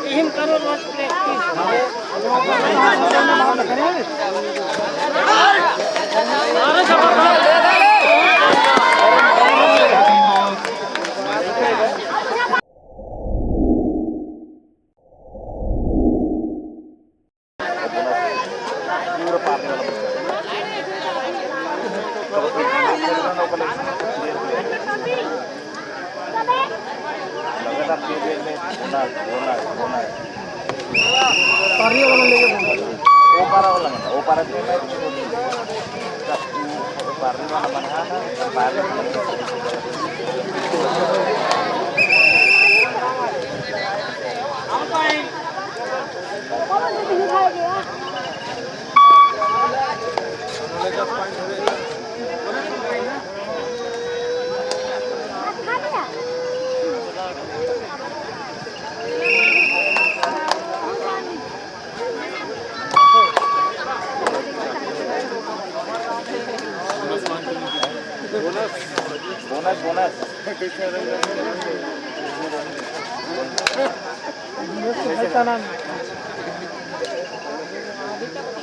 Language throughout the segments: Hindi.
टीम करो रोज प्रैक्टिस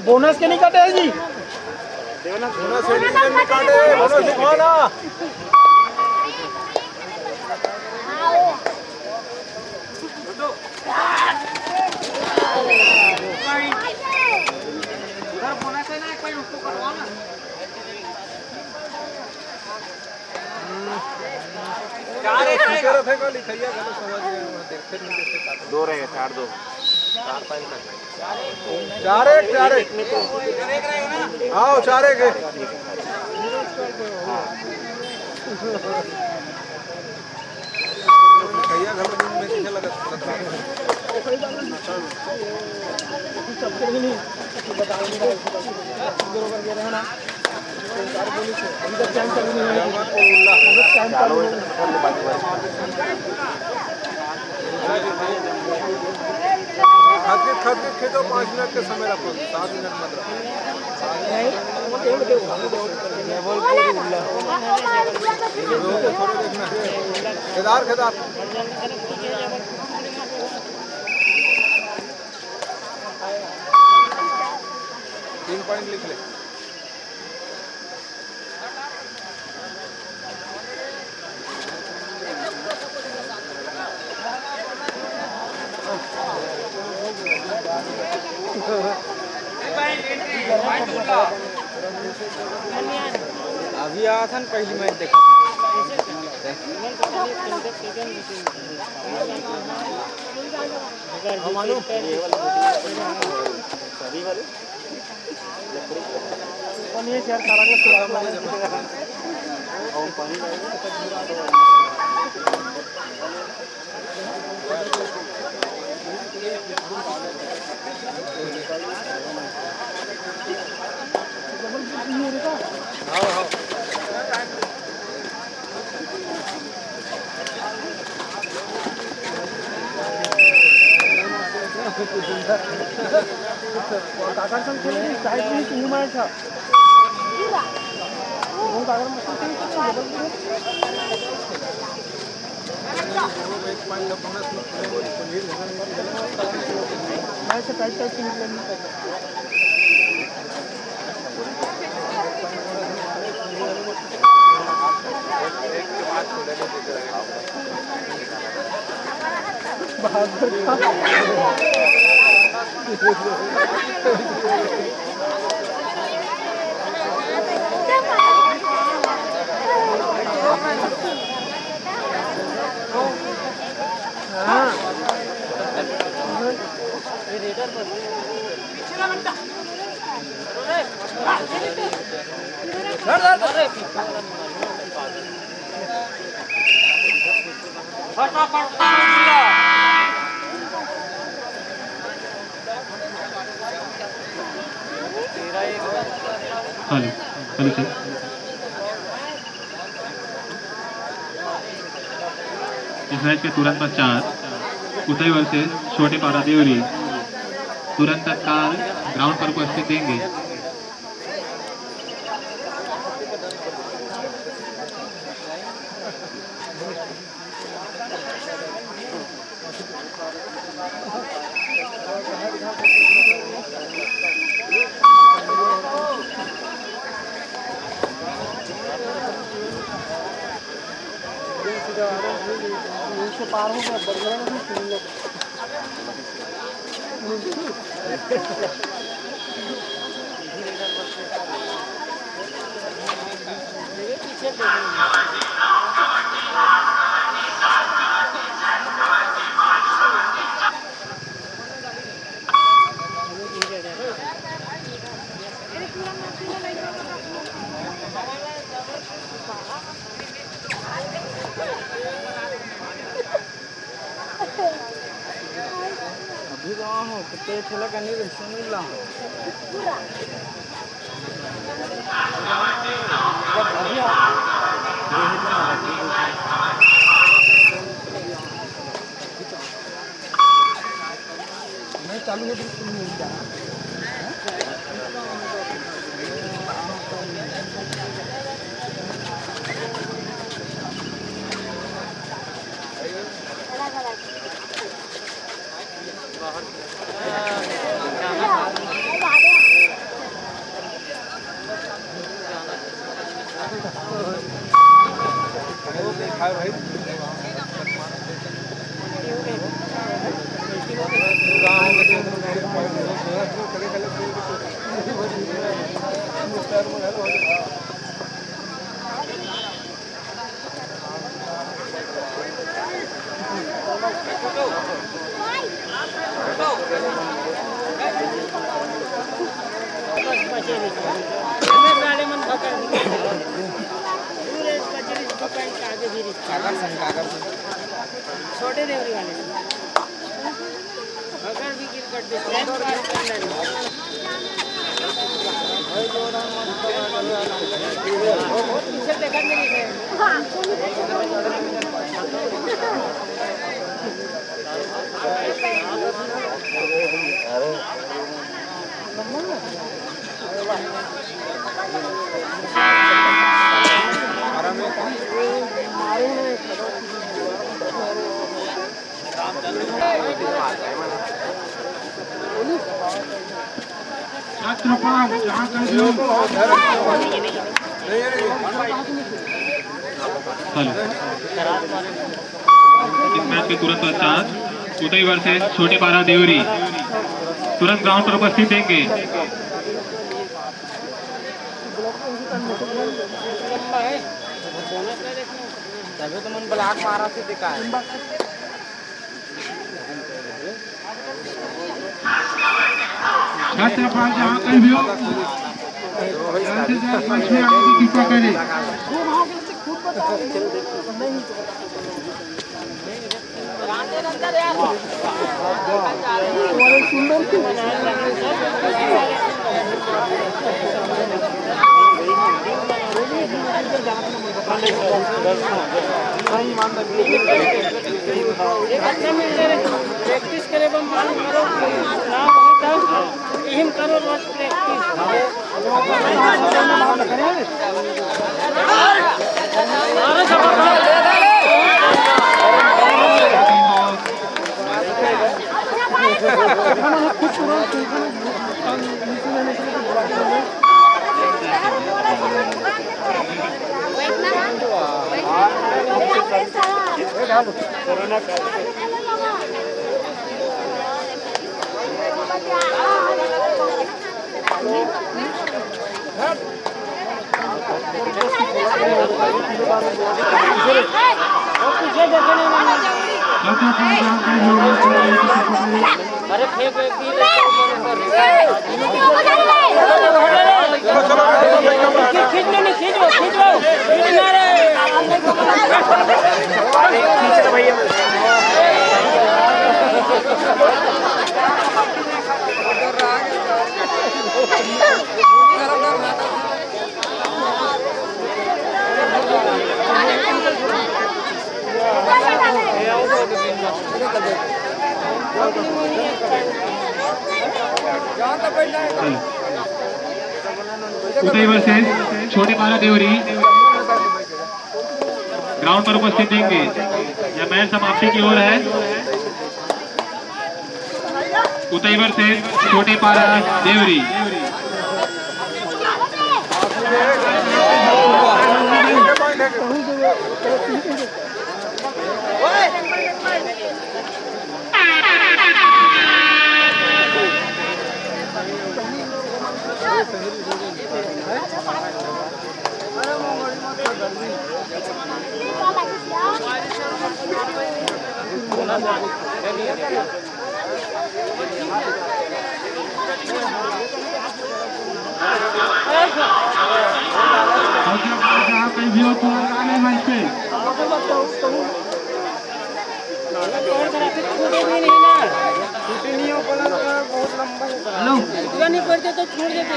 बोनस के नहीं काटे है जी बोनस नहीं काटे बोनस दिखाना उधर बोनस है ना कोई उसको करवाओ ना चार एक कर थे को लिखैया गलो समझ गए देखते नहीं देखते दो रहे 4 2 4 5 तक 4 1 आओ 4 1 लिखैया गलो में दिखे लगा सबसे नहीं बता नहीं बरोबर गे रहा ना खाते खेतो 5 मिनट के समय रखो 7 मिनट मत रखो खेदार 3 पॉइंट लिख ले अभी आया था पहली मैच देखा काकांचं खेळ काही टीम आहे का मग काका हेलो सर इस मैच के तुरंत पश्चात उदय वर्सेस छोटे पारा देवरी तुरंत तत्काल ग्राउंड पर उपस्थित देंगे। Thank you. पार हो गया अभी कहाँ हो कितने ठेला करने के सुन ला मैं चालू है भाई छोटे देवरी वाले अगर भी क्रिकेट देखा नहीं इस मैच के तुरंत पश्चात उदय वर्सेस छोटे पारा देवरी तुरंत ग्राउंड पर उपस्थित देंगे। तभी तो मन ब्लॉक मारा से दिखा है छात्रापाल जहाँ कहीं भी हो कृपा करें। प्रैक्टिस करे मान करो ना एम करो रोज अरे फेंक खींच लो खींच लो उदय वर्सेस छोटे पारा देवरी ग्राउंड पर उपस्थित देंगे। यह मैच समाप्ति की ओर है। उतई वर्सेस छोटे पारा देवरी। कहीं भी हो तो आने मंच पे। हेलो नहीं पड़ते तो छोड़ देते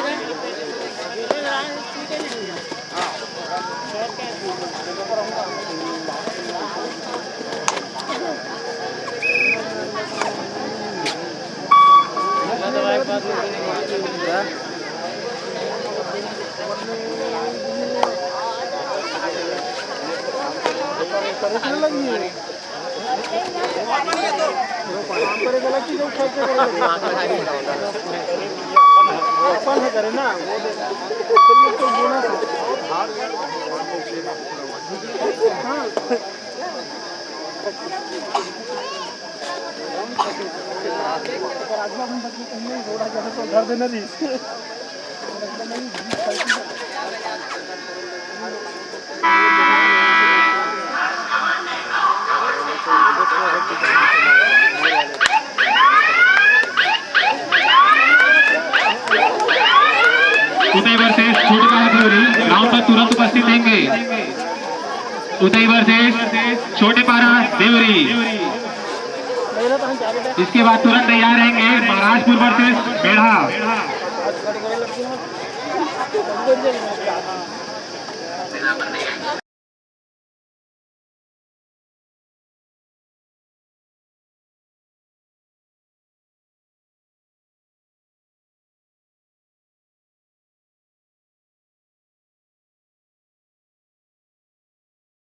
करे ना घर देना दी उदय वर्सेस छोटे पारा देवरी ग्राउंड पर तुरंत उपस्थित रहेंगे। उदय वर्सेस छोटे पारा देवरी, इसके बाद तुरंत तैयार रहेंगे महाराजपुर वर्सेस बेढ़ा। Gracias.